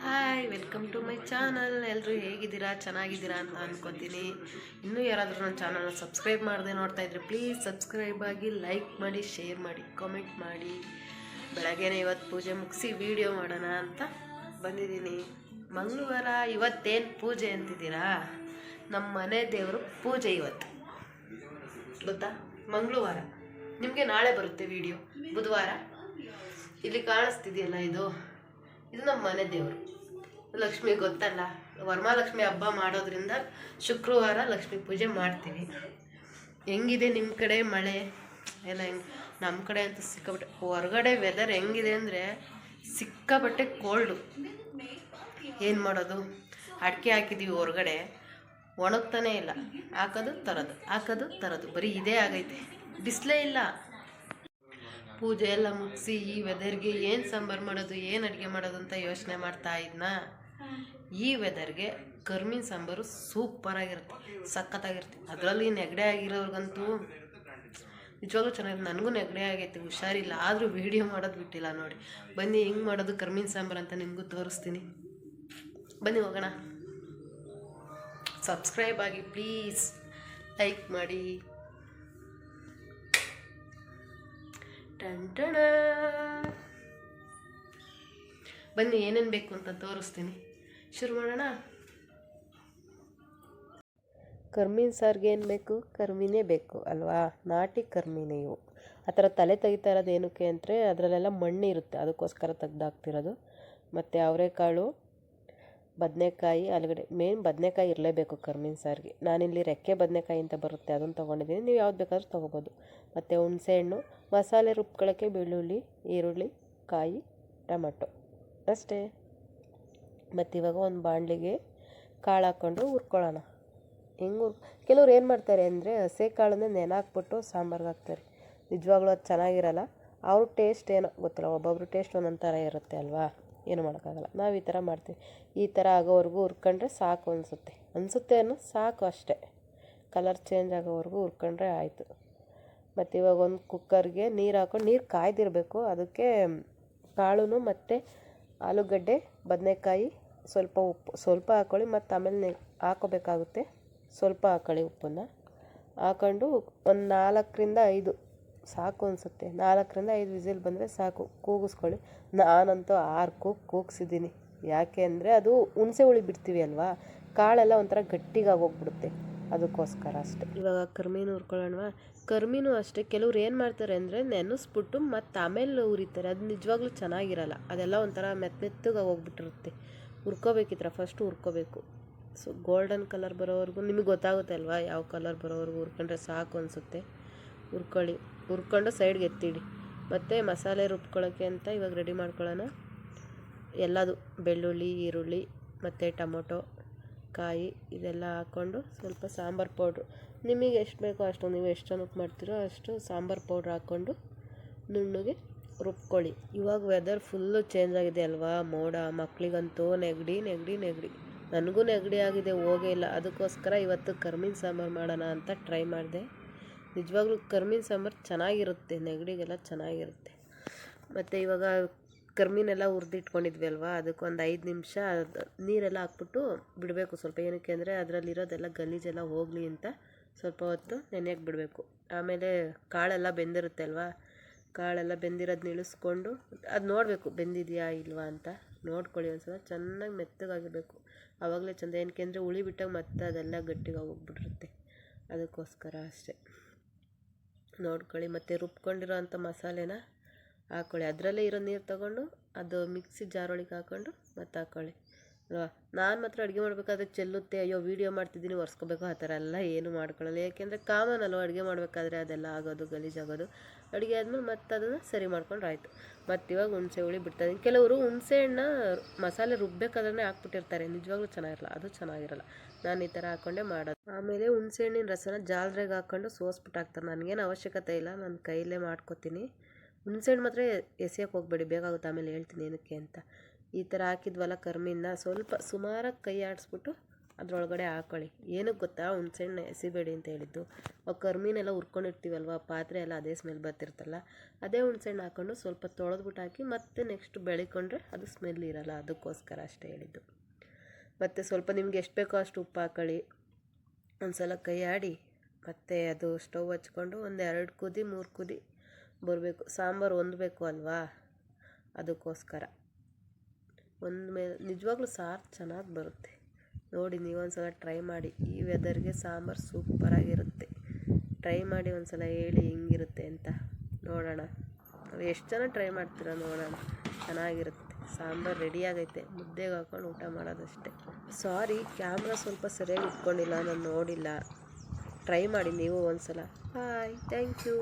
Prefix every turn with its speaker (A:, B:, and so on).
A: Hi, welcome to my channel. ಎಲ್ಲರೂ ಹೇಗಿದ್ದೀರಾ? ಚೆನ್ನಾಗಿದ್ದೀರಾ ಅಂತ ಅನ್ಕೋತೀನಿ. ಇನ್ನೂ ಯಾರಾದರೂ ನನ್ನ ಚಾನಲ್ನ ಸಬ್ಸ್ಕ್ರೈಬ್ ಮಾಡದೆ ನೋಡ್ತಾ ಇದ್ರೆ ಪ್ಲೀಸ್ ಸಬ್ಸ್ಕ್ರೈಬ್ ಆಗಿ, ಲೈಕ್ ಮಾಡಿ, ಶೇರ್ ಮಾಡಿ, ಕಾಮೆಂಟ್ ಮಾಡಿ. ಬೆಳಗ್ಗೆನೇ ಇವತ್ತು ಪೂಜೆ ಮುಗಿಸಿ ವಿಡಿಯೋ ಮಾಡೋಣ ಅಂತ ಬಂದಿದ್ದೀನಿ. ಮಂಗಳವಾರ ಇವತ್ತೇನು ಪೂಜೆ ಅಂತಿದ್ದೀರಾ? ನಮ್ಮ ಮನೆ ದೇವರು ಪೂಜೆ ಇವತ್ತು, ಗೊತ್ತಾ? ಮಂಗಳವಾರ. ನಿಮಗೆ ನಾಳೆ ಬರುತ್ತೆ ವಿಡಿಯೋ, ಬುಧವಾರ. ಇಲ್ಲಿ ಕಾಣಿಸ್ತಿದೆಯಲ್ಲ, ಇದು ನಮ್ಮ ಮನೆ ದೇವರು ಲಕ್ಷ್ಮಿ, ಗೊತ್ತಲ್ಲ. ವರಮಹಾಲಕ್ಷ್ಮಿ ಹಬ್ಬ ಮಾಡೋದ್ರಿಂದ ಶುಕ್ರವಾರ ಲಕ್ಷ್ಮಿ ಪೂಜೆ ಮಾಡ್ತೀವಿ. ಹೆಂಗಿದೆ ನಿಮ್ಮ ಕಡೆ ಮಳೆ ಎಲ್ಲ? ನಮ್ಮ ಕಡೆ ಅಂತೂ ಸಿಕ್ಕಾಬಟ್ಟೆ. ಹೊರಗಡೆ ವೆದರ್ ಹೆಂಗಿದೆ ಅಂದರೆ ಸಿಕ್ಕಾಬಟ್ಟೆ ಕೋಲ್ಡು. ಏನು ಮಾಡೋದು? ಅಡಿಕೆ ಹಾಕಿದ್ದೀವಿ ಹೊರಗಡೆ, ಒಣಗ್ತಾನೇ ಇಲ್ಲ. ಹಾಕೋದು ತರೋದು, ಹಾಕೋದು ತರೋದು, ಬರೀ ಇದೇ ಆಗೈತೆ. ಬಿಸಿಲೇ ಇಲ್ಲ. ಪೂಜೆ ಎಲ್ಲ ಮುಗಿಸಿ ಈ ವೆದರ್ಗೆ ಏನು ಸಾಂಬಾರು ಮಾಡೋದು, ಏನು ಅಡುಗೆ ಮಾಡೋದು ಅಂತ ಯೋಚನೆ ಮಾಡ್ತಾ ಇದ್ನ. ಈ ವೆದರ್ಗೆ ಕರ್ಮೀನ್ ಸಾಂಬಾರು ಸೂಪರಾಗಿರುತ್ತೆ, ಸಖತ್ತಾಗಿರುತ್ತೆ. ಅದರಲ್ಲಿ ನೆಗಡೆ ಆಗಿರೋರ್ಗಂತೂ ನಿಜವಾಗ್ಲೂ ಚೆನ್ನಾಗಿರುತ್ತೆ. ನನಗೂ ನೆಗಡೆ ಆಗೈತೆ, ಹುಷಾರಿಲ್ಲ. ಆದರೂ ವೀಡಿಯೋ ಮಾಡೋದು ಬಿಟ್ಟಿಲ್ಲ. ನೋಡಿ, ಬನ್ನಿ ಹೆಂಗೆ ಮಾಡೋದು ಕರ್ಮೀನ್ ಸಾಂಬಾರು ಅಂತ ನಿಮಗೂ ತೋರಿಸ್ತೀನಿ. ಬನ್ನಿ ಹೋಗೋಣ. ಸಬ್ಸ್ಕ್ರೈಬ್ ಆಗಿ ಪ್ಲೀಸ್, ಲೈಕ್ ಮಾಡಿ. ಟಂಟಣ. ಬನ್ನಿ ಏನೇನು ಬೇಕು ಅಂತ ತೋರಿಸ್ತೀನಿ. ಶುರು ಮಾಡೋಣ. ಕರ್ಮೀನ್ ಸಾರಿಗೆ ಏನು ಬೇಕು? ಕರ್ಮೀನೇ ಬೇಕು ಅಲ್ವಾ? ನಾಟಿ ಕರ್ಮೀನೇ ಇವು. ಆ ಥರ ತಲೆ ತೆಗಿತಾ ಇರೋದು ಏನಕ್ಕೆ ಅಂದರೆ ಅದರಲ್ಲೆಲ್ಲ ಮಣ್ಣು ಇರುತ್ತೆ, ಅದಕ್ಕೋಸ್ಕರ ತೆಗ್ದಾಕ್ತಿರೋದು. ಮತ್ತು ಅವರೆಕಾಳು, ಬದನೆಕಾಯಿ, ಆಲೂಗಡ್ಡೆ. ಮೇನ್ ಬದನೆಕಾಯಿ ಇರಲೇಬೇಕು ಕರ್ಮೀನ್ ಸಾರಿಗೆ. ನಾನಿಲ್ಲಿ ರೆಕ್ಕೆ ಬದನೆಕಾಯಿ ಅಂತ ಬರುತ್ತೆ, ಅದನ್ನು ತೊಗೊಂಡಿದ್ದೀನಿ. ನೀವು ಯಾವ್ದು ಬೇಕಾದ್ರೂ ತೊಗೋಬೋದು. ಮತ್ತು ಹುಣಸೆಹಣ್ಣು, ಮಸಾಲೆ ರುಬ್ಕೊಳ್ಳೋಕ್ಕೆ ಬೆಳ್ಳುಳ್ಳಿ, ಈರುಳ್ಳಿ, ಕಾಯಿ, ಟೊಮೆಟೊ ಅಷ್ಟೇ. ಮತ್ತು ಇವಾಗ ಒಂದು ಬಾಣಲಿಗೆ ಕಾಳು ಹಾಕ್ಕೊಂಡು ಹುರ್ಕೊಳ್ಳೋಣ. ಕೆಲವ್ರು ಏನು ಮಾಡ್ತಾರೆ ಅಂದರೆ ಹಸೆ ಕಾಳನ್ನ ನೆನೆ ಹಾಕ್ಬಿಟ್ಟು ಸಾಂಬಾರ್ಗೆ ಹಾಕ್ತಾರೆ. ನಿಜವಾಗ್ಲೂ ಅದು ಚೆನ್ನಾಗಿರಲ್ಲ. ಅವ್ರ ಟೇಸ್ಟ್ ಏನೋ ಗೊತ್ತಿಲ್ಲ, ಒಬ್ಬೊಬ್ರು ಟೇಸ್ಟ್ ಒಂದೊಂದು ಥರ ಇರುತ್ತೆ ಅಲ್ವಾ? ಏನು ಮಾಡೋಕ್ಕಾಗಲ್ಲ. ನಾವು ಈ ಥರ ಮಾಡ್ತೀವಿ. ಈ ಥರ ಆಗೋವರೆಗೂ ಹುರ್ಕೊಂಡ್ರೆ ಸಾಕು ಅನಿಸುತ್ತೆ ಸಾಕು ಅಷ್ಟೇ. ಕಲರ್ ಚೇಂಜ್ ಆಗೋವರೆಗೂ ಹುರ್ಕೊಂಡ್ರೆ ಆಯಿತು. ಮತ್ತು ಇವಾಗ ಒಂದು ಕುಕ್ಕರ್ಗೆ ನೀರು ಹಾಕೊಂಡು, ನೀರು ಕಾಯ್ದಿರಬೇಕು. ಅದಕ್ಕೆ ಕಾಳು ಮತ್ತು ಆಲೂಗಡ್ಡೆ, ಬದನೆಕಾಯಿ, ಸ್ವಲ್ಪ ಉಪ್ಪು ಸ್ವಲ್ಪ ಹಾಕ್ಕೊಳ್ಳಿ. ಮತ್ತು ಆಮೇಲೆ ಹಾಕೋಬೇಕಾಗುತ್ತೆ, ಸ್ವಲ್ಪ ಹಾಕ್ಕೊಳ್ಳಿ ಉಪ್ಪನ್ನು. ಹಾಕೊಂಡು ಒಂದು 4-5 ಸಾಕು ಅನಿಸುತ್ತೆ. 4-5 ವಿಸಿಲ್ ಬಂದರೆ ಸಾಕು. ಕೂಗಿಸ್ಕೊಳ್ಳಿ. ನಾನಂತೂ 6 ಕೂಗಿಸಿದ್ದೀನಿ. ಯಾಕೆ ಅಂದರೆ ಅದು ಹುಣಸೆ ಹುಳಿ ಬಿಡ್ತೀವಿ ಅಲ್ವಾ, ಕಾಳೆಲ್ಲ ಒಂಥರ ಗಟ್ಟಿಗಾಗೋಗ್ಬಿಡುತ್ತೆ, ಅದಕ್ಕೋಸ್ಕರ ಅಷ್ಟೆ. ಇವಾಗ ಕರ್ಮೀನು ಹುರ್ಕೊಳ್ಳೋಣವಾ? ಕರ್ಮೀನು ಅಷ್ಟೇ. ಕೆಲವ್ರು ಏನು ಮಾಡ್ತಾರೆ ಅಂದರೆ ನೆನೆಸ್ಬಿಟ್ಟು ಮತ್ತು ಆಮೇಲೆ ಹುರಿತಾರೆ. ಅದು ನಿಜವಾಗ್ಲೂ ಚೆನ್ನಾಗಿರಲ್ಲ. ಅದೆಲ್ಲ ಒಂಥರ ಮೆತ್ತಗೆ ಹೋಗ್ಬಿಟ್ಟಿರುತ್ತೆ. ಹುರ್ಕೋಬೇಕಿತ್ರ ಫಸ್ಟು ಹುರ್ಕೋಬೇಕು. ಸೊ ಗೋಲ್ಡನ್ ಕಲರ್ ಬರೋವರೆಗೂ ನಿಮಗೆ ಗೊತ್ತಾಗುತ್ತೆ ಅಲ್ವಾ, ಯಾವ ಕಲರ್ ಬರೋವರೆಗೂ ಹುರ್ಕೊಂಡ್ರೆ ಸಾಕು ಅನಿಸುತ್ತೆ. ಹುರ್ಕೊಂಡು ಸೈಡ್ಗೆ ಎತ್ತಿಡಿ. ಮತ್ತು ಮಸಾಲೆ ರುಬ್ಕೊಳ್ಳೋಕ್ಕೆ ಅಂತ ಇವಾಗ ರೆಡಿ ಮಾಡ್ಕೊಳ್ಳೋಣ. ಎಲ್ಲದು ಬೆಳ್ಳುಳ್ಳಿ, ಈರುಳ್ಳಿ ಮತ್ತು ಟೊಮೊಟೊ, ಕಾಯಿ ಇದೆಲ್ಲ ಹಾಕ್ಕೊಂಡು ಸ್ವಲ್ಪ ಸಾಂಬಾರು ಪೌಡ್ರು, ನಿಮಗೆ ಎಷ್ಟು ಬೇಕೋ ಅಷ್ಟು, ನೀವು ಎಷ್ಟು ಜನಕ್ಕೆ ಮಾಡ್ತೀರೋ ಅಷ್ಟು ಸಾಂಬಾರು ಪೌಡ್ರ್ ಹಾಕ್ಕೊಂಡು ನುಣ್ಣಗೆ ರುಬ್ಕೊಳ್ಳಿ. ಇವಾಗ ವೆದರ್ ಫುಲ್ಲು ಚೇಂಜ್ ಆಗಿದೆ ಅಲ್ವಾ? ಮೋಡ. ಮಕ್ಕಳಿಗಂತೂ ನೆಗಡಿ. ನನಗೂ ನೆಗಡಿ ಆಗಿದೆ, ಹೋಗೇ ಇಲ್ಲ. ಅದಕ್ಕೋಸ್ಕರ ಇವತ್ತು ಕರ್ಮೀನ್ ಸಾಂಬಾರು ಮಾಡೋಣ ಅಂತ ಟ್ರೈ ಮಾಡಿದೆ. ನಿಜವಾಗ್ಲೂ ಕರ್ಮೀನ್ ಸಾಂಬಾರು ಚೆನ್ನಾಗಿರುತ್ತೆ, ನೆಗಡಿಗೆಲ್ಲ ಚೆನ್ನಾಗಿರುತ್ತೆ. ಮತ್ತು ಇವಾಗ ಕರ್ಮೀನೆಲ್ಲ ಹುರಿದಿಟ್ಕೊಂಡಿದ್ವಿ ಅಲ್ವಾ, ಅದಕ್ಕೊಂದು 5 ನಿಮಿಷ ನೀರೆಲ್ಲ ಹಾಕ್ಬಿಟ್ಟು ಬಿಡಬೇಕು ಸ್ವಲ್ಪ. ಏನಕ್ಕೆ ಅಂದರೆ ಅದರಲ್ಲಿರೋದೆಲ್ಲ ಗಲೀಜೆಲ್ಲ ಹೋಗಲಿ ಅಂತ ಸ್ವಲ್ಪ ಹೊತ್ತು ನೆನೆಯಕ್ಕೆ ಬಿಡಬೇಕು. ಆಮೇಲೆ ಕಾಳೆಲ್ಲ ಬೆಂದಿರುತ್ತೆ ಅಲ್ವಾ, ಕಾಳೆಲ್ಲ ಬೆಂದಿರೋದನ್ನ ಇಳಿಸ್ಕೊಂಡು ಅದು ನೋಡಬೇಕು ಬೆಂದಿದೆಯಾ ಇಲ್ವಾ ಅಂತ ನೋಡ್ಕೊಳ್ಳಿ. ಒಂದು ಸಲ ಚೆನ್ನಾಗಿ ಮೆತ್ತಗಾಗಿರಬೇಕು, ಆವಾಗಲೇ ಚೆಂದ. ಏನಕ್ಕೆ ಅಂದರೆ ಹುಳಿ ಬಿಟ್ಟಾಗ ಮತ್ತೆ ಅದೆಲ್ಲ ಗಟ್ಟಿಗೆ ಹೋಗ್ಬಿಟ್ಟಿರುತ್ತೆ, ಅದಕ್ಕೋಸ್ಕರ ಅಷ್ಟೇ. ನೋಡ್ಕೊಳ್ಳಿ. ಮತ್ತು ರುಬ್ಕೊಂಡಿರೋ ಅಂಥ ಮಸಾಲೆನ ಹಾಕ್ಕೊಳ್ಳಿ. ಅದರಲ್ಲೇ ಇರೋ ನೀರು ತೊಗೊಂಡು ಅದು ಮಿಕ್ಸಿ ಜಾರೊಳಗೆ ಹಾಕ್ಕೊಂಡು ಮತ್ತೆ ಹಾಕ್ಕೊಳ್ಳಿ ಅಲ್ವಾ. ನಾನು ಮಾತ್ರ ಅಡುಗೆ ಮಾಡಬೇಕಾದ್ರೆ ಚೆಲ್ಲುತ್ತೆ, ಅಯ್ಯೋ ವೀಡಿಯೋ ಮಾಡ್ತಿದ್ದೀನಿ ಒರೆಸ್ಕೋಬೇಕು, ಆ ಥರ ಎಲ್ಲ ಏನು ಮಾಡ್ಕೊಳ್ಳಲ್ಲ. ಯಾಕೆಂದರೆ ಕಾಮನ್ ಅಲ್ವ ಅಡುಗೆ ಮಾಡಬೇಕಾದ್ರೆ ಅದೆಲ್ಲ ಆಗೋದು, ಗಲೀಜಾಗೋದು. ಅಡುಗೆ ಆದಮೇಲೆ ಮತ್ತೆ ಅದನ್ನು ಸರಿ ಮಾಡ್ಕೊಂಡ್ರೆ ಆಯಿತು. ಮತ್ತು ಇವಾಗ ಹುಣಸೆ ಹುಳಿ ಬಿಡ್ತಾಯಿದ್ದೀನಿ. ಕೆಲವರು ಹುಣಸೆಹಣ್ಣ ಮಸಾಲೆ ರುಬ್ಬೇಕಾದ್ರೆ ಹಾಕ್ಬಿಟ್ಟಿರ್ತಾರೆ, ನಿಜವಾಗ್ಲೂ ಚೆನ್ನಾಗಿರಲ್ಲ, ಅದು ಚೆನ್ನಾಗಿರಲ್ಲ. ನಾನು ಈ ಥರ ಹಾಕ್ಕೊಂಡೆ ಮಾಡೋದು. ಆಮೇಲೆ ಹುಣಸೆಹಣ್ಣಿನ ರಸನ ಜಾಲ್ರೆಗೆ ಹಾಕ್ಕೊಂಡು ಸೋಸ್ಬಿಟ್ಟು ಹಾಕ್ತಾರೆ. ನನಗೇನು ಅವಶ್ಯಕತೆ ಇಲ್ಲ, ನಾನು ಕೈಯಲ್ಲೇ ಮಾಡ್ಕೊತೀನಿ. ಹುಣಸೆಹಣ್ಣು ಮಾತ್ರ ಎಸೆಯೋಕ್ಕೆ ಹೋಗಬೇಡಿ, ಬೇಕಾಗುತ್ತೆ, ಆಮೇಲೆ ಹೇಳ್ತೀನಿ ಏನಕ್ಕೆ ಅಂತ. ಈ ಥರ ಹಾಕಿದ್ವಲ್ಲ ಕರ್ಮೀನ ಸ್ವಲ್ಪ ಸುಮಾರಾಗಿ ಕೈ ಆಡಿಸ್ಬಿಟ್ಟು ಅದರೊಳಗಡೆ ಹಾಕ್ಕೊಳ್ಳಿ. ಏನಕ್ಕೆ ಗೊತ್ತಾ ಹುಣ್ಸೆಹಣ್ಣು ಎಸಿಬೇಡಿ ಅಂತ ಹೇಳಿದ್ದು. ಕರ್ಮೀನೆಲ್ಲ ಹುರ್ಕೊಂಡಿರ್ತೀವಲ್ವ, ಪಾತ್ರೆ ಎಲ್ಲ ಅದೇ ಸ್ಮೆಲ್ ಬರ್ತಿರ್ತಲ್ಲ, ಅದೇ ಹುಣ್ಸೆಹಣ್ಣು ಹಾಕ್ಕೊಂಡು ಸ್ವಲ್ಪ ತೊಳೆದ್ಬಿಟ್ಟು ಹಾಕಿ ಮತ್ತೆ ನೆಕ್ಸ್ಟ್ ಬೆಳಿಕೊಂಡ್ರೆ ಅದು ಸ್ಮೆಲ್ ಇರೋಲ್ಲ, ಅದಕ್ಕೋಸ್ಕರ ಅಷ್ಟೇ ಹೇಳಿದ್ದು. ಮತ್ತು ಸ್ವಲ್ಪ ನಿಮ್ಗೆ ಎಷ್ಟು ಬೇಕೋ ಅಷ್ಟು ಉಪ್ಪು ಹಾಕ್ಕೊಳ್ಳಿ. ಒಂದು ಸಲ ಕೈ ಆಡಿ ಮತ್ತು ಅದು ಸ್ಟವ್ ಹಚ್ಕೊಂಡು ಒಂದು 2 ಕುದಿ 3 ಕುದಿ ಬರಬೇಕು. ಸಾಂಬಾರು ಹೊಂದಬೇಕು ಅಲ್ವಾ, ಅದಕ್ಕೋಸ್ಕರ ಮೇಲೆ ನಿಜವಾಗ್ಲೂ ಸಾರು ಚೆನ್ನಾಗಿ ಬರುತ್ತೆ. ನೋಡಿ, ನೀವೊಂದು ಸಲ ಟ್ರೈ ಮಾಡಿ. ಈ ವೆದರ್ಗೆ ಸಾಂಬಾರು ಸೂಪರಾಗಿರುತ್ತೆ. ಟ್ರೈ ಮಾಡಿ ಒಂದು ಸಲ ಹೇಳಿ ಹೆಂಗಿರುತ್ತೆ ಅಂತ ನೋಡೋಣ. ಎಷ್ಟು ಜನ ಟ್ರೈ ಮಾಡ್ತೀರಾ ನೋಡೋಣ. ಚೆನ್ನಾಗಿರುತ್ತೆ. ಸಾಂಬಾರು ರೆಡಿಯಾಗೈತೆ, ಮುದ್ದೆಗೆ ಹಾಕ್ಕೊಂಡು ಊಟ ಮಾಡೋದಷ್ಟೇ. ಸಾರಿ, ಕ್ಯಾಮ್ರಾ ಸ್ವಲ್ಪ ಸರಿಯಾಗಿ ಇಟ್ಕೊಂಡಿಲ್ಲ, ನಾನು ನೋಡಿಲ್ಲ. ಟ್ರೈ ಮಾಡಿ ನೀವು ಒಂದು ಸಲ. ಬಾಯ್, ಥ್ಯಾಂಕ್ ಯು.